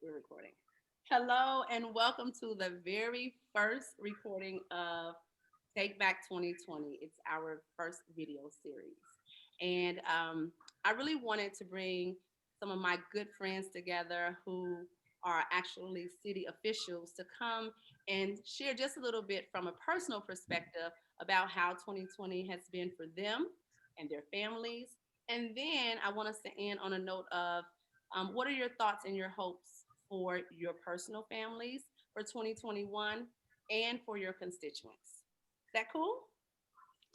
We're recording. Hello and welcome to the very first recording of Take Back 2020. It's our first video series. And I really wanted to bring some of my good friends together who are actually city officials to come and share just a little bit from a personal perspective about how 2020 has been for them and their families. And then I want us to end on a note of what are your thoughts and your hopes for your personal families for 2021 and for your constituents? Is that cool?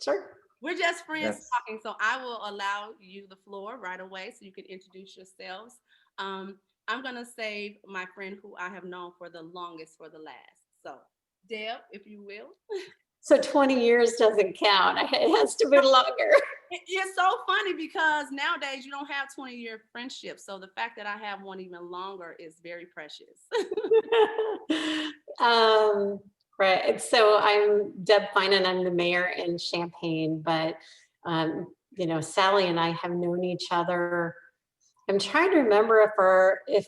Sure. We're just friends Yes. talking, so I will allow you the floor right away so you can introduce yourselves. Um, I'm going to save my friend who I have known for the longest for the last. So, Deb, if you will. So 20 years doesn't count. It has to be longer. It's so funny because nowadays you don't have 20-year friendships. So the fact that I have one even longer is very precious. um, right. So I'm Deb Feinen. I'm the mayor in Champaign, but Sally and I have known each other. I'm trying to remember if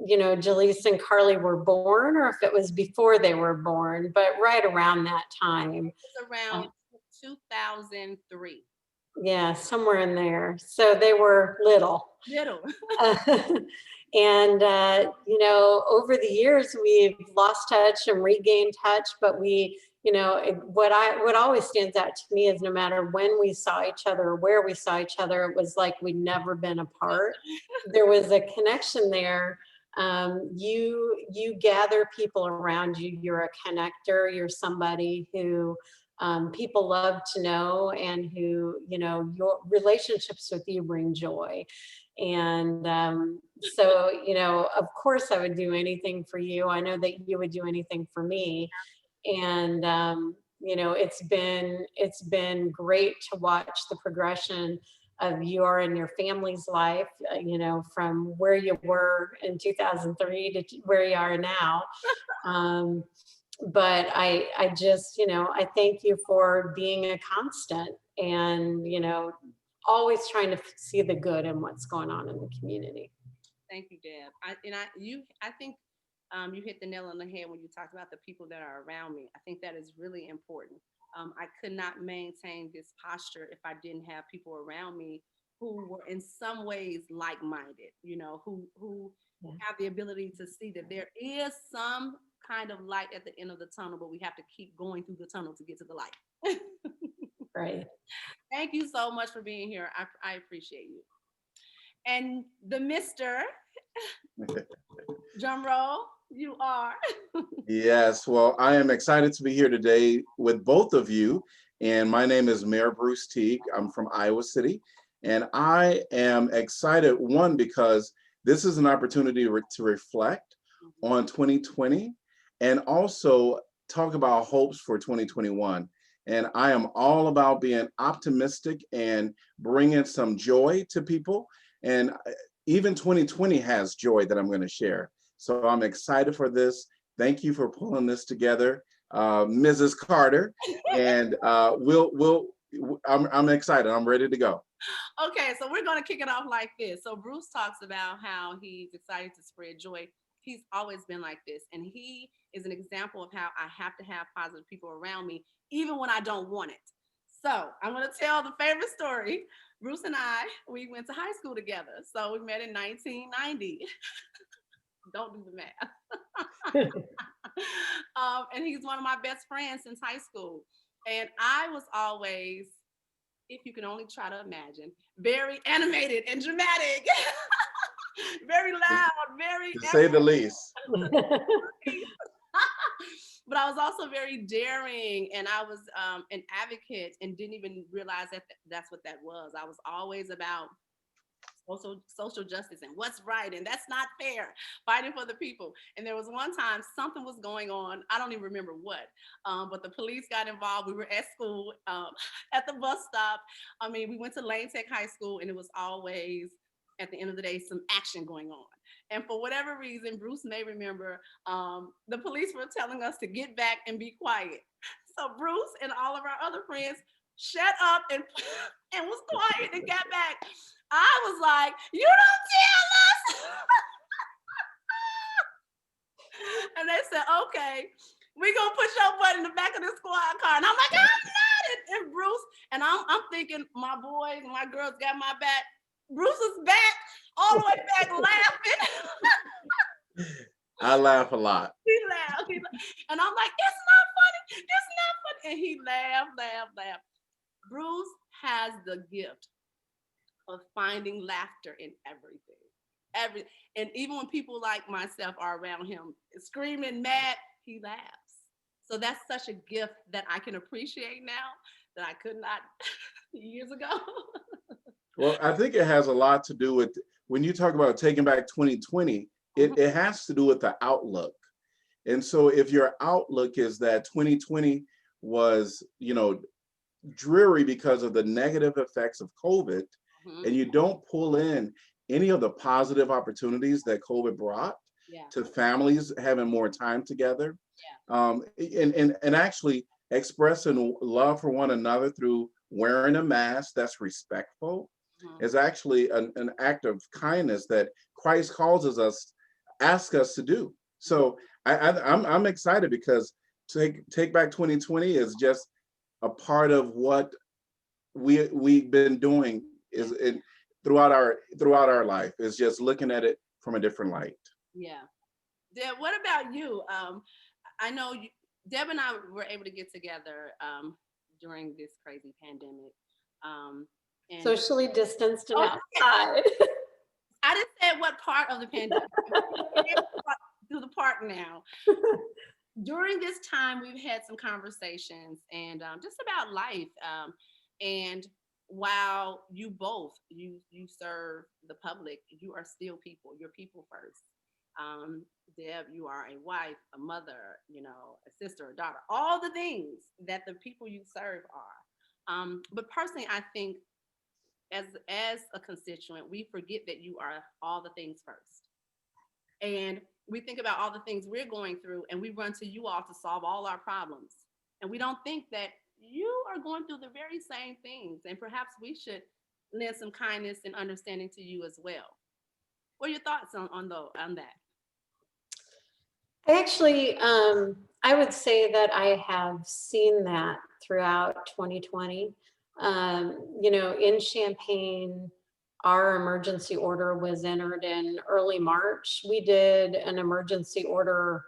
Jaleesa and Carly were born or if it was before they were born, but right around that time. It's around 2003. Yeah, somewhere in there. So they were little. Little. Uh, over the years, we've lost touch and regained touch, but what always stands out to me is no matter when we saw each other or where we saw each other, it was like we'd never been apart. There was a connection there. You gather people around you. You're a connector. You're somebody who people love to know, and who, your relationships with you bring joy. And of course, I would do anything for you. I know that you would do anything for me. And, it's been great to watch the progression of your and your family's life, from where you were in 2003 to where you are now. Um, but I just, I thank you for being a constant, and, always trying to see the good in what's going on in the community. Thank you, Deb. I think you hit the nail on the head when you talked about the people that are around me. I think that is really important. I could not maintain this posture if I didn't have people around me who were in some ways like-minded. Who Yeah. have the ability to see that there is some kind of light at the end of the tunnel, but we have to keep going through the tunnel to get to the light. Right. Thank you so much for being here. I appreciate you. And the Mr. Drum roll, you are. Yes, well, I am excited to be here today with both of you. And my name is Mayor Bruce Teague. I'm from Iowa City. And I am excited, one, because this is an opportunity to reflect on 2020 and also talk about hopes for 2021. And I am all about being optimistic and bringing some joy to people. And even 2020 has joy that I'm going to share. So I'm excited for this. Thank you for pulling this together, Mrs. Carter. And I'm excited. I'm ready to go. Okay, so we're going to kick it off like this. So Bruce talks about how he's excited to spread joy. He's always been like this, and he is an example of how I have to have positive people around me, even when I don't want it. So I'm going to tell the favorite story. Bruce and we went to high school together. So we met in 1990. Don't do the math. And he's one of my best friends since high school. And I was always, if you can only try to imagine, very animated and dramatic, very loud, very To say the least. But I was also very daring, and I was an advocate and didn't even realize that that's what that was. I was always about social justice and what's right and that's not fair, fighting for the people. And there was one time something was going on, I don't even remember what, but the police got involved. We were at school, at the bus stop. I mean, we went to Lane Tech High School, and it was always at the end of the day some action going on. And for whatever reason, Bruce may remember, the police were telling us to get back and be quiet. So Bruce and all of our other friends shut up and and was quiet and got back. I was like, you don't tell us. okay, we gonna put your butt in the back of the squad car. And I'm like, I'm not. And Bruce, and I'm thinking my boys and my girls got my back. Bruce is back, all the way back laughing. I laugh a lot. He laughed. And I'm like, it's not funny. It's not funny. And he laughed. Bruce has the gift of finding laughter in everything. And even when people like myself are around him, screaming mad, he laughs. So that's such a gift that I can appreciate now that I could not years ago. Well, I think it has a lot to do with when you talk about taking back 2020, it has to do with the outlook. And so if your outlook is that 2020 was, dreary because of the negative effects of COVID, and you don't pull in any of the positive opportunities that COVID brought to families having more time together, and actually expressing love for one another through wearing a mask that's respectful is actually an act of kindness that Christ asks us to do. So I'm excited because Take Back 2020 is just a part of what we've been doing throughout our life, is just looking at it from a different light. Yeah. Deb, what about you? I know Deb and I were able to get together during this crazy pandemic. And socially distanced and outside. I didn't say what part of the pandemic. Through the part now. During this time, we've had some conversations and just about life. And while you serve the public, you are still people. You're people first. Deb, you are a wife, a mother, a sister, a daughter, all the things that the people you serve are. But personally, I think as a constituent, we forget that you are all the things first. And we think about all the things we're going through and we run to you all to solve all our problems. And we don't think that you are going through the very same things. And perhaps we should lend some kindness and understanding to you as well. What are your thoughts on that? Actually, I would say that I have seen that throughout 2020. In Champaign, our emergency order was entered in early March. We did an emergency order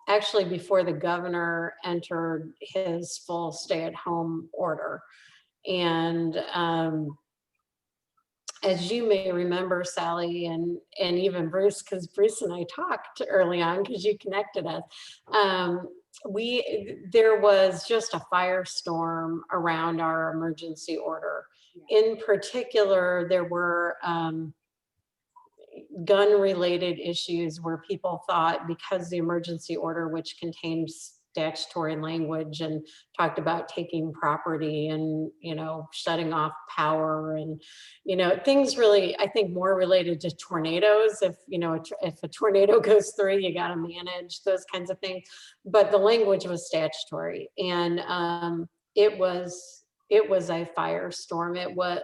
actually before the governor entered his full stay-at-home order. And as you may remember, Sally, and even Bruce, because Bruce and I talked early on because you connected us, there was just a firestorm around our emergency order. In particular, there were gun-related issues where people thought because the emergency order, which contains statutory language and talked about taking property and shutting off power and things really, I think, more related to tornadoes. If a tornado goes through, you got to manage those kinds of things. But the language was statutory, and it was a firestorm. It was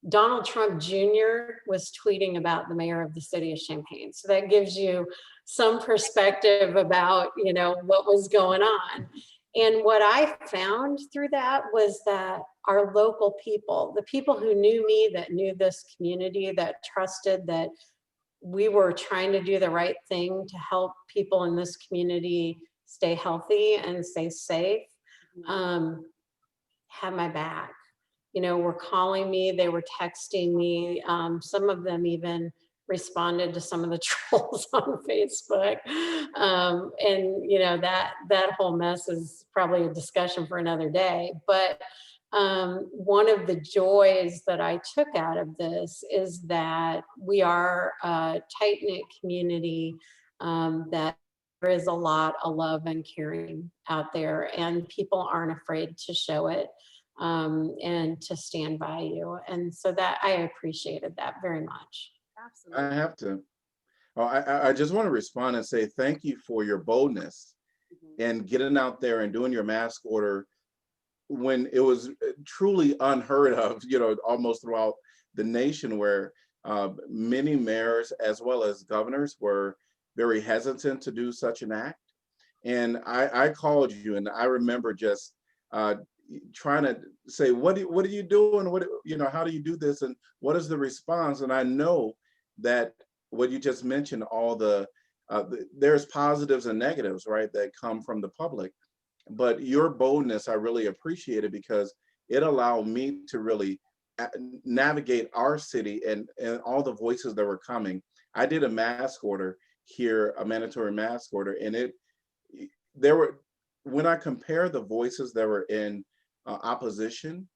Donald Trump Jr. was tweeting about the mayor of the city of Champaign. So that gives you some perspective about, what was going on. And what I found through that was that our local people, the people who knew me, that knew this community, that trusted that we were trying to do the right thing to help people in this community stay healthy and stay safe, had my back. Were calling me, they were texting me. Some of them even responded to some of the trolls on Facebook. And that whole mess is probably a discussion for another day. But one of the joys that I took out of this is that we are a tight-knit community, that there is a lot of love and caring out there, and people aren't afraid to show it. And to stand by you. And so that I appreciated that very much. Absolutely. I have to. I just want to respond and say thank you for your boldness and getting out there and doing your mask order when it was truly unheard of, almost throughout the nation, where many mayors as well as governors were very hesitant to do such an act. And I called you, and I remember just uh, trying to say, what are you doing? How do you do this? And what is the response? And I know that what you just mentioned, there's positives and negatives, right, that come from the public. But your boldness, I really appreciate it because it allowed me to really navigate our city and all the voices that were coming. I did a mask order here, a mandatory mask order, and there were, when I compare the voices that were in opposition,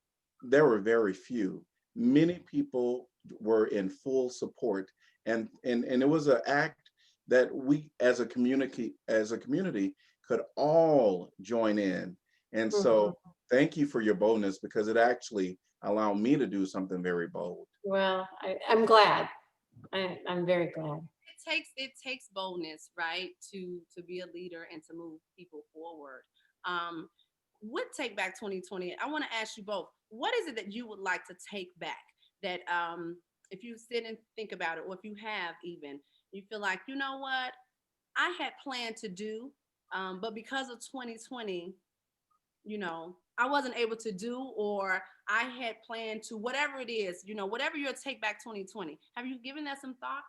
there were very few. Many people were in full support, and it was an act that we as a community could all join in. And Mhm. so thank you for your boldness because it actually allowed me to do something very bold. Well, I'm glad. I'm very glad. It takes boldness, right, to be a leader and to move people forward. Um, with Take Back 2020, I want to ask you both, what is it that you would like to take back that if you sit and think about it, or if you have even, you feel like, you know what, I had planned to do, but because of 2020, I wasn't able to do, or I had planned to, whatever it is, whatever your Take Back 2020. Have you given that some thought?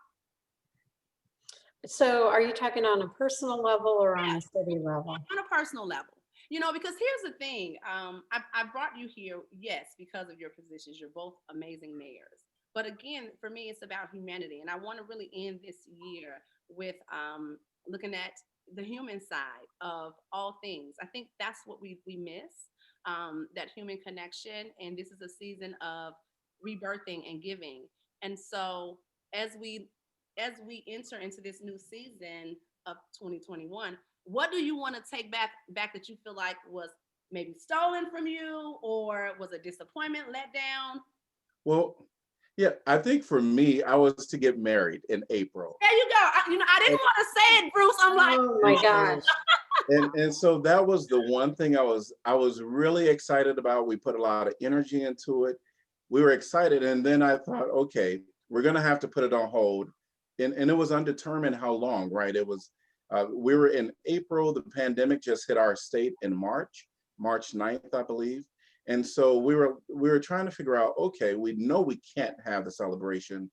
So are you talking on a personal level or on a city level? On a personal level, because here's the thing. I brought you here, yes, because of your positions. You're both amazing mayors, but again, for me, it's about humanity, and I want to really end this year with looking at the human side of all things. I think that's what we miss, that human connection, and this is a season of rebirthing and giving. And so as we as we enter into this new season of 2021, what do you want to take back that you feel like was maybe stolen from you, or was a disappointment, let down? Well, yeah, I think for me, I was to get married in April. There you go. I didn't And, want to say it, Bruce. I'm like, Oh my and, gosh. and and so that was the one thing I was really excited about. We put a lot of energy into it. We were excited, and then I thought, okay, we're gonna have to put it on hold, and it was undetermined how long. Right? It was. We were in April. The pandemic just hit our state in March 9th, I believe. And so we were trying to figure out, okay, we know we can't have the celebration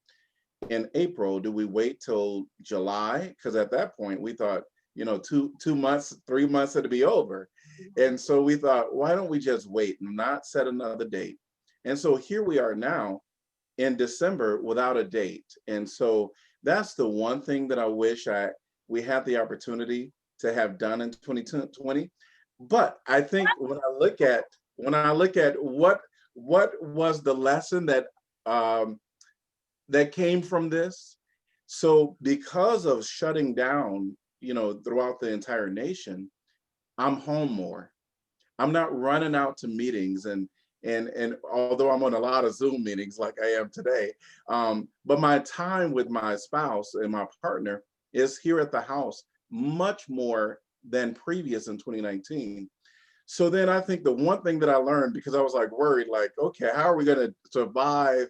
in April. Do we wait till July? Because at that point we thought, 2 months, 3 months it'd be over. And so we thought, why don't we just wait and not set another date? And so here we are now in December without a date. And so that's the one thing that I wish we had the opportunity to have done in 2020. But I think when I look at what was the lesson um, that came from this. So because of shutting down, throughout the entire nation, I'm home more. I'm not running out to meetings, and although I'm on a lot of Zoom meetings like I am today, but my time with my spouse and my partner is here at the house much more than previous in 2019. So then I think the one thing that I learned, because I was like worried, like, okay, how are we going to survive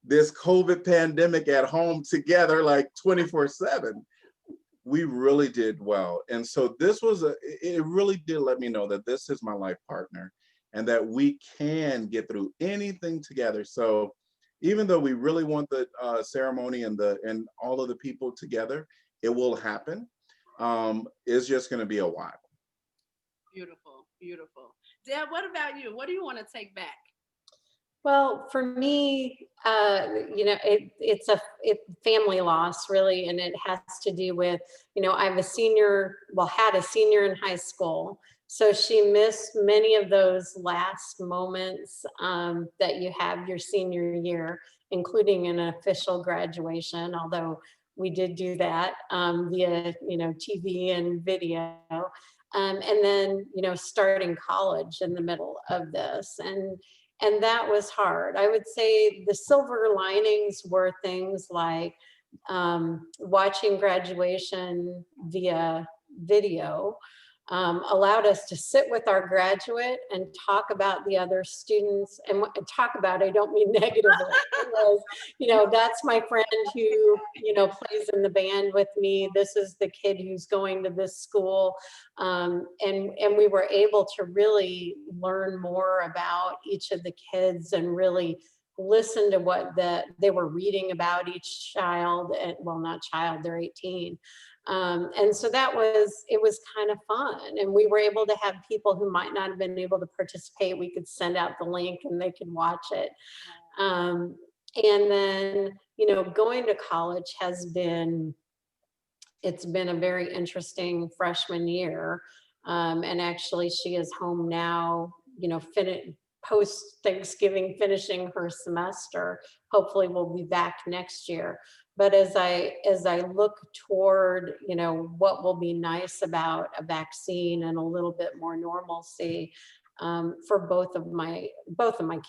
this COVID pandemic at home together, like 24/7? We really did well. And so it really did let me know that this is my life partner and that we can get through anything together. So even though we really want the ceremony and all of the people together, it will happen. It's just going to be a while. beautiful, beautiful. Deb, what about you? What do you want to take back? Well, for me, it's family loss really, and it has to do with, I have a senior, well, had a senior in high school, so she missed many of those last moments that you have your senior year, including an official graduation. Although we did do that via, TV and video, and then, starting college in the middle of this, and that was hard. I would say the silver linings were things like watching graduation via video, allowed us to sit with our graduate and talk about the other students. And talk about, I don't mean negatively. It was, that's my friend who, plays in the band with me. This is the kid who's going to this school. And we were able to really learn more about each of the kids and really listen to what they were reading about each child. And well, not child, they're 18. And so it was kind of fun. And we were able to have people who might not have been able to participate. We could send out the link and they could watch it. And then, going to college it's been a very interesting freshman year. And actually she is home now, post Thanksgiving, finishing her semester. Hopefully we'll be back next year. But as I look toward, what will be nice about a vaccine and a little bit more normalcy, for both of my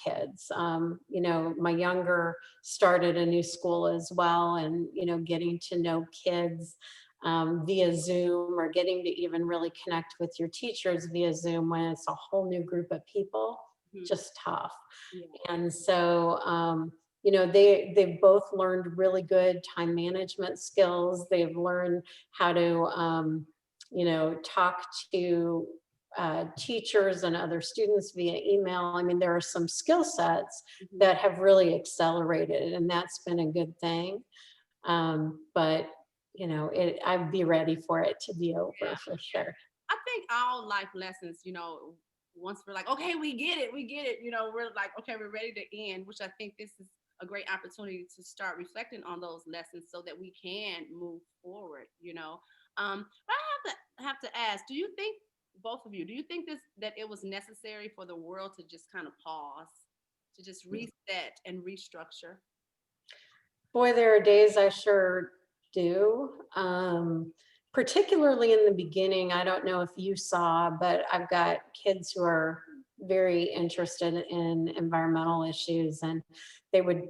kids. My younger started a new school as well, and getting to know kids via Zoom, or getting to even really connect with your teachers via Zoom when it's a whole new group of people, just tough. Yeah. And so they've both learned really good time management skills. They've learned how to talk to teachers and other students via email. I mean, there are some skill sets that have really accelerated, and that's been a good thing. But I'd be ready for it to be over, for sure. I think all life lessons, once we're like, okay, we get it, we're like, okay, we're ready to end, which I think this is a great opportunity to start reflecting on those lessons so that we can move forward, But I have to ask, both of you, do you think that it was necessary for the world to just kind of pause, to just reset and restructure? Boy, there are days I sure do. Particularly in the beginning, I don't know if you saw, but I've got kids who are very interested in environmental issues, and they would,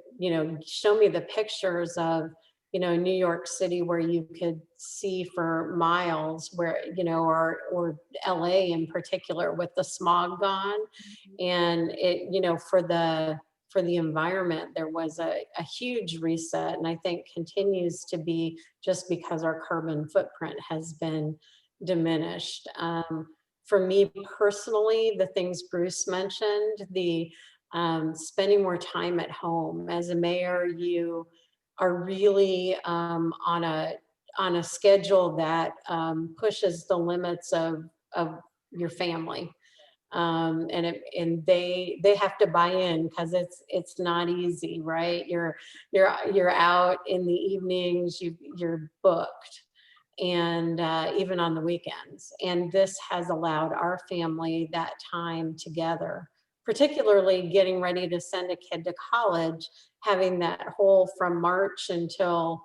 show me the pictures of, New York City, where you could see for miles, where, or LA in particular, with the smog gone. And it, for the environment, there was a huge reset, and I think continues to be, just because our carbon footprint has been diminished. For me personally, the things Bruce mentioned, the spending more time at home. As a mayor, you are really on a schedule that pushes the limits of your family. And they have to buy in, because it's not easy, right? You're out in the evenings, you're booked, and even on the weekends. And this has allowed our family that time together, particularly getting ready to send a kid to college, having that whole from March until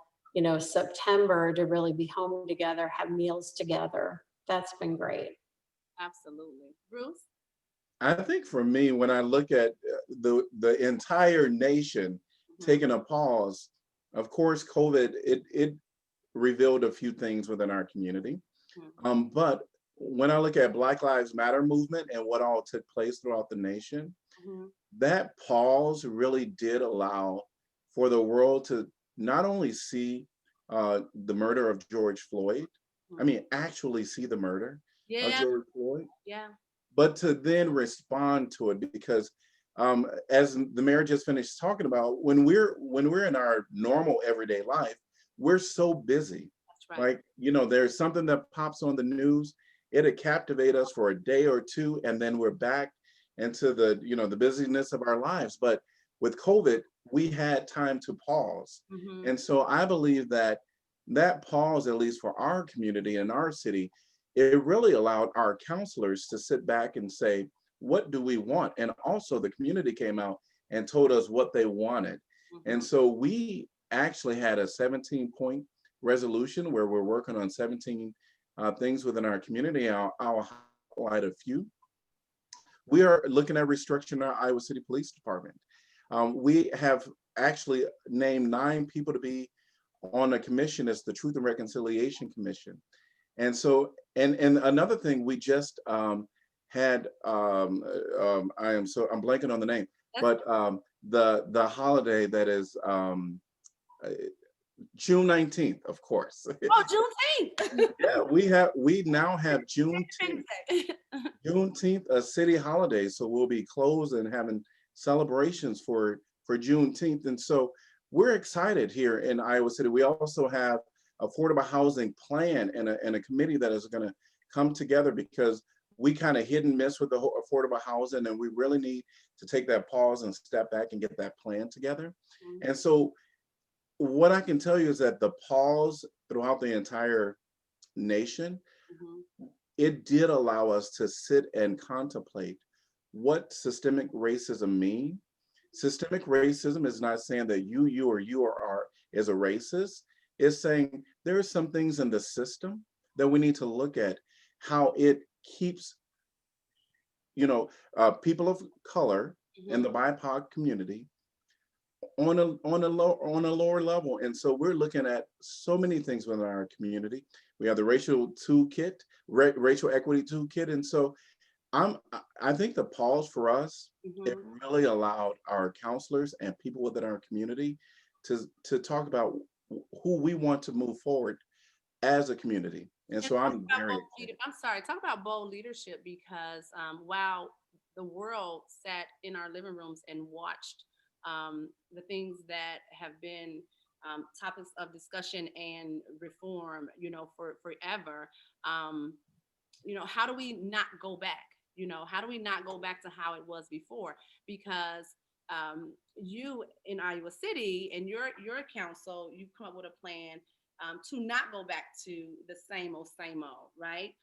September, to really be home together, have meals together. That's been great. Absolutely. Bruce? I think for me, when I look at the entire nation taking a pause, of course, COVID, it revealed a few things within our community. But when I look at Black Lives Matter movement and what all took place throughout the nation, that pause really did allow for the world to not only see the murder of George Floyd, I mean, actually see the murder of George Floyd. Yeah. But to then respond to it, because as the mayor just finished talking about, when we're in our normal everyday life, we're so busy. That's right. Like, there's something that pops on the news, it'll captivate us for a day or two, and then we're back into the busyness of our lives. But with COVID, we had time to pause. And so I believe that pause, at least for our community and our city, it really allowed our counselors to sit back and say, what do we want? And also the community came out and told us what they wanted. And so we actually had a 17-point resolution where we're working on 17 things within our community. I'll highlight a few. We are looking at restructuring our Iowa City Police Department. We have actually named 9 people to be on a commission. It's the Truth and Reconciliation Commission. And so, and another thing, we just had I'm blanking on the name, That's, but the holiday that is uh, June 19th, of course. oh, Juneteenth. Yeah, we now have Juneteenth. Juneteenth, a city holiday, so we'll be closed and having celebrations for Juneteenth. And so we're excited here in Iowa City. We also have affordable housing plan and a committee that is going to come together because we kind of hit and miss with the affordable housing, and we really need to take that pause and step back and get that plan together. And so what I can tell you is that the pause throughout the entire nation, Mhm. it did allow us to sit and contemplate what systemic racism mean. Systemic racism is not saying that you or are is a racist. It's saying there are some things in the system that we need to look at how it keeps, people of color and the Mhm. BIPOC community on a lower level. And so we're looking at so many things within our community. We have the racial equity toolkit. And so I think the pause for us, it Mhm. really allowed our counselors and people within our community to talk about who we want to move forward as a community. And And so talk I'm about very bold excited. I'm sorry, talk about bold leadership because while the world sat in our living rooms and watched the things that have been topics of discussion and reform, for forever, um, how do we not go back? How do we not go back to how it was before? Because you in Iowa City and your council, you come up with a plan to not go back to the same old, right?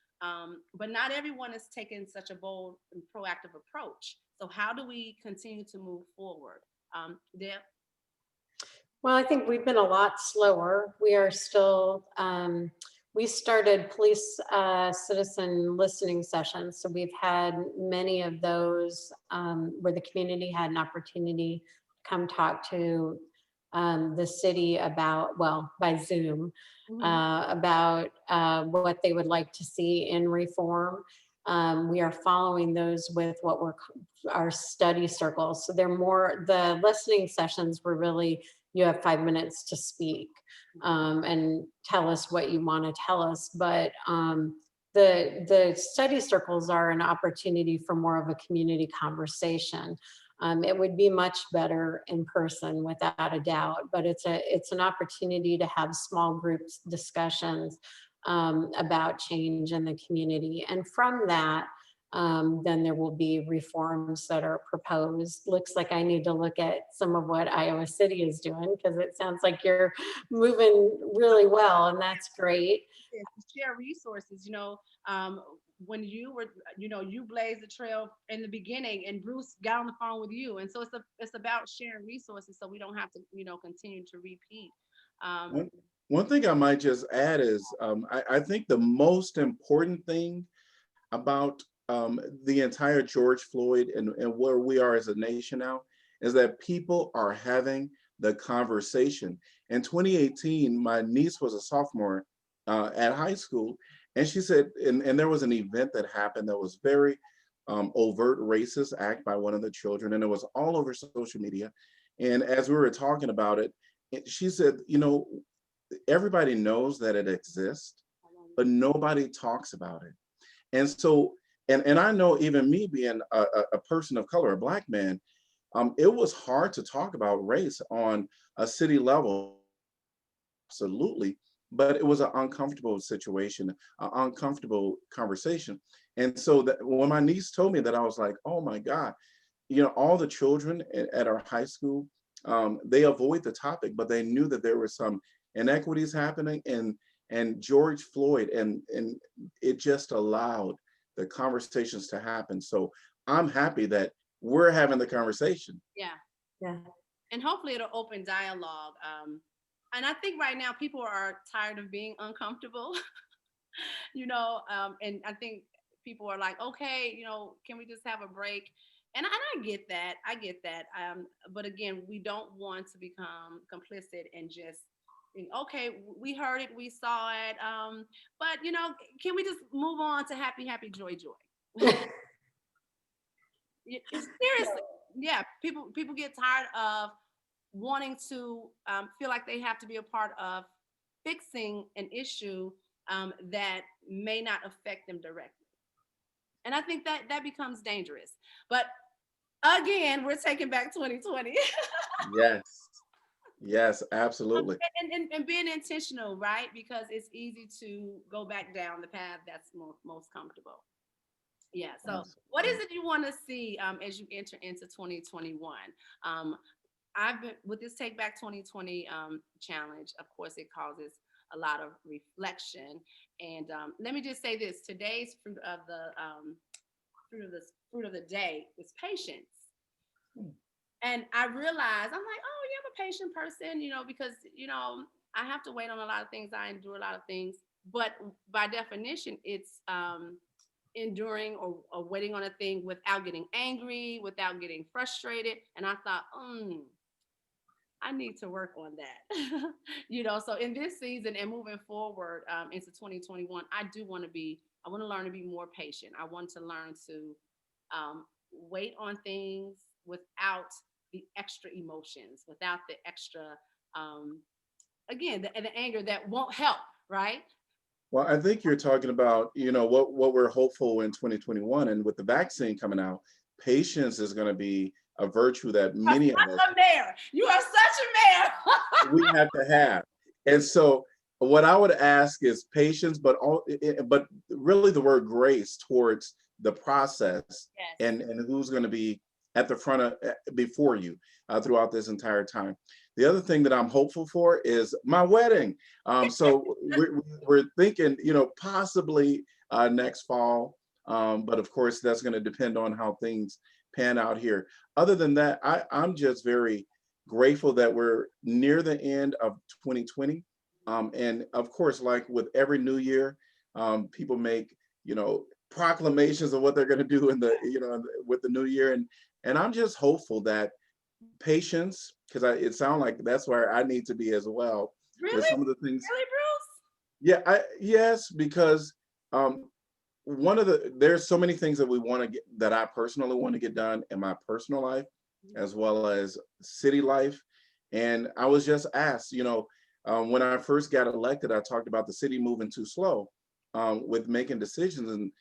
But not everyone is taking such a bold and proactive approach. So how do we continue to move forward? Deb? Well, I think we've been a lot slower. We are still, we started police citizen listening sessions. So we've had many of those where the community had an opportunity to come talk to the city about, well, by Zoom, Mhm. about what they would like to see in reform. We are following those with what we're our study circles. So they're more, the listening sessions were really, you have 5 minutes to speak and tell us what you want to tell us. But the study circles are an opportunity for more of a community conversation. It would be much better in person without a doubt, but it's an opportunity to have small groups discussions about change in the community. And from that, then there will be reforms that are proposed. Looks like I need to look at some of what Iowa City is doing because it sounds like you're moving really well, and that's great. To share resources, when you were, you blazed the trail in the beginning and Bruce got on the phone with you. And so it's about sharing resources so we don't have to, continue to repeat. Um, One, one thing I might just add is I think the most important thing about the entire George Floyd and where we are as a nation now is that people are having the conversation. In 2018, my niece was a sophomore at high school, and she said, and there was an event that happened that was very overt racist act by one of the children, and it was all over social media. And as we were talking about it, she said, everybody knows that it exists, but nobody talks about it. And so, and I know even me being a person of color, a Black man, it was hard to talk about race on a city level, absolutely, but it was an uncomfortable situation, an uncomfortable conversation. And so that when my niece told me that, I was like, oh my God, all the children at our high school, they avoid the topic, but they knew that there were some inequities happening, and George Floyd, and it just allowed the conversations to happen. So I'm happy that we're having the conversation. yeah. Yeah. And hopefully it'll open dialogue. And I think right now people are tired of being uncomfortable, and I think people are like, okay, can we just have a break? And I get that. I get that. But again, we don't want to become complicit and just, okay, we heard it, we saw it, but can we just move on to happy, happy, joy, joy? Seriously, yeah. People get tired of wanting to feel like they have to be a part of fixing an issue that may not affect them directly. And I think that becomes dangerous. But again, we're taking back 2020. Yes. Yes, absolutely. And being intentional, right? Because it's easy to go back down the path that's most comfortable. Yeah. So, what is Absolutely. it you want to see as you enter into 2021? Um, I've been with this Take Back 2020 challenge. Of course, it causes a lot of reflection. And let me just say this: today's fruit of the day is patience. And I realized I'm like, oh yeah, I'm a patient person, because I have to wait on a lot of things. I endure a lot of things, but by definition, it's enduring or waiting on a thing without getting angry, without getting frustrated. And I thought, I need to work on that. So in this season and moving forward into 2021, I want to learn to be more patient. I want to learn to wait on things without the extra emotions, without the extra, um, again, the anger that won't help, right? Well, I think you're talking about, what we're hopeful in 2021, and with the vaccine coming out, patience is going to be a virtue that You are many of us such a mayor. You are such a we have to have. And so what I would ask is patience, but really the word grace towards the process, Yes. and who's going to be at the front of before you throughout this entire time. The other thing that I'm hopeful for is my wedding. So we're thinking, possibly next fall, but of course that's going to depend on how things pan out here. Other than that, I'm just very grateful that we're near the end of 2020. And of course, like with every new year, people make, proclamations of what they're going to do with the new year. And I'm just hopeful that patience, because it sounds like that's where I need to be as well with Really? some of the things. Really, Bruce? Yeah, yes, because um, there's so many things that we want to get, that I personally want to get done in my personal life, as well as city life. And I was just asked, when I first got elected, I talked about the city moving too slow with making decisions. And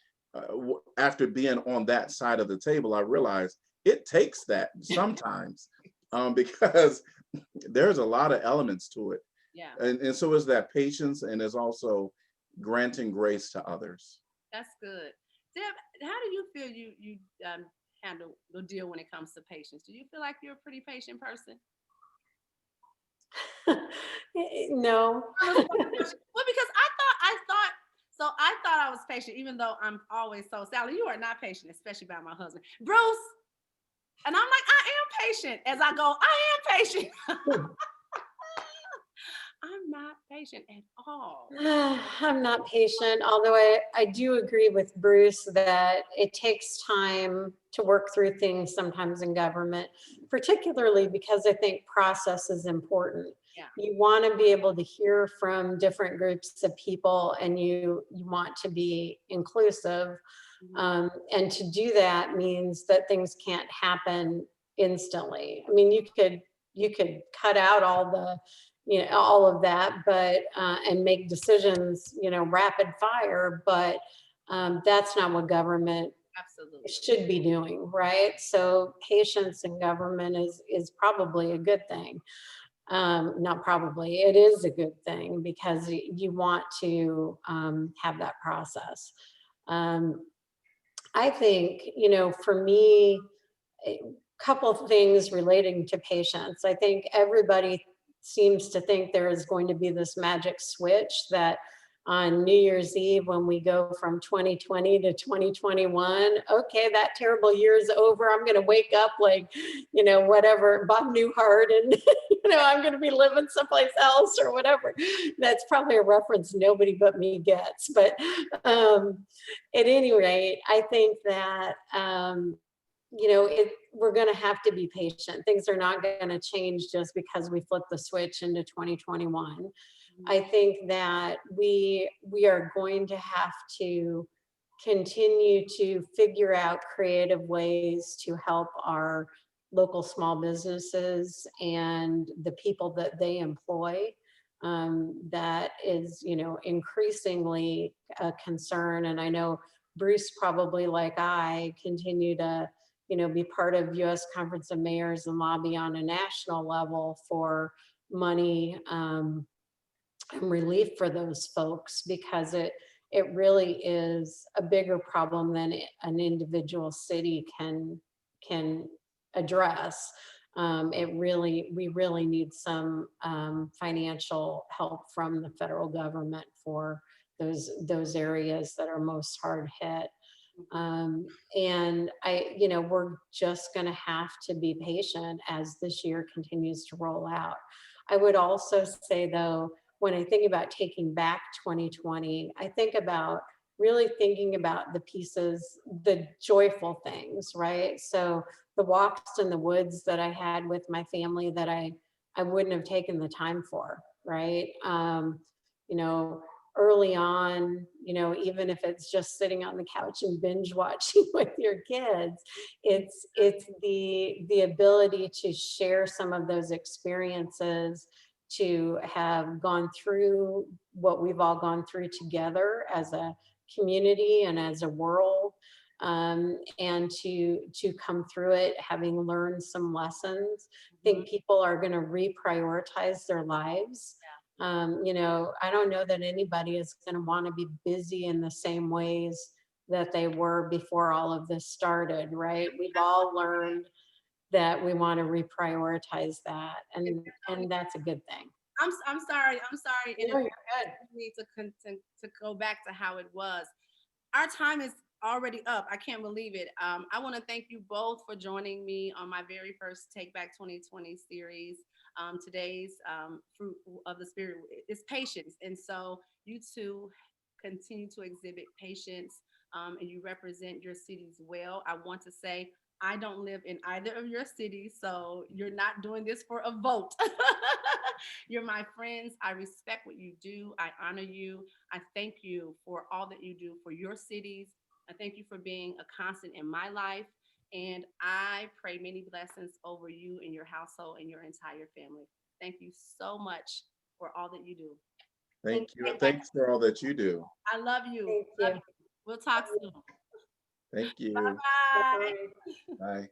after being on that side of the table, I realized it takes that sometimes because there's a lot of elements to it. Yeah, And so is that patience, and is also granting grace to others. that's good. Deb, how do you feel you handle the deal when it comes to patience? Do you feel like you're a pretty patient person? No. Well, because I thought I was patient, even though I'm always so Sally. You are not patient, especially by my husband, Bruce. And I'm like, I am patient. As I go, I am patient. I'm not patient at all. I'm not patient, although I do agree with Bruce that it takes time to work through things sometimes in government, particularly because I think process is important. Yeah. You want to be able to hear from different groups of people, and you want to be inclusive. And to do that means that things can't happen instantly. I mean, you could cut out all of that, but and make decisions, rapid fire, but that's not what government Absolutely. should be doing, right? So patience in government is probably a good thing. Not probably, it is a good thing, because you want to have that process. Um, I think, for me, a couple of things relating to patience. I think everybody seems to think there is going to be this magic switch that on New Year's Eve, when we go from 2020 to 2021, okay, that terrible year is over. I'm going to wake up like, whatever, Bob Newhart, and, I'm going to be living someplace else or whatever. That's probably a reference nobody but me gets. But at any rate, I think that, we're going to have to be patient. Things are not going to change just because we flip the switch into 2021. I think that we are going to have to continue to figure out creative ways to help our local small businesses and the people that they employ. That is, increasingly a concern. And I know Bruce, probably like I, continue to, be part of U.S. Conference of Mayors and lobby on a national level for money and relief for those folks, because it really is a bigger problem than an individual city can address. We really need some financial help from the federal government for those areas that are most hard hit. And we're just going to have to be patient as this year continues to roll out. I would also say, though, when I think about taking back 2020, I think about really thinking about the pieces, the joyful things, right? So the walks in the woods that I had with my family that I wouldn't have taken the time for, right? You know, early on, even if it's just sitting on the couch and binge watching with your kids, it's the ability to share some of those experiences, to have gone through what we've all gone through together as a community and as a world, and to come through it having learned some lessons. I think people are going to reprioritize their lives. I don't know that anybody is going to want to be busy in the same ways that they were before all of this started, right? We've all learned that we want to reprioritize that, and that's a good thing. I'm sorry. And No, you're good. need to go back to how it was. Our time is already up. I can't believe it. I want to thank you both for joining me on my very first Take Back 2020 series. Today's fruit of the spirit is patience, and so you two continue to exhibit patience, and you represent your cities well. I want to say I don't live in either of your cities, so you're not doing this for a vote. You're my friends. I respect what you do. I honor you. I thank you for all that you do for your cities. I thank you for being a constant in my life. And I pray many blessings over you and your household and your entire family. Thank you so much for all that you do. Thank you. And thanks for all that you do. I love you. Thank Love you. you. We'll talk soon. Thank you. Bye-bye. Bye-bye. Bye.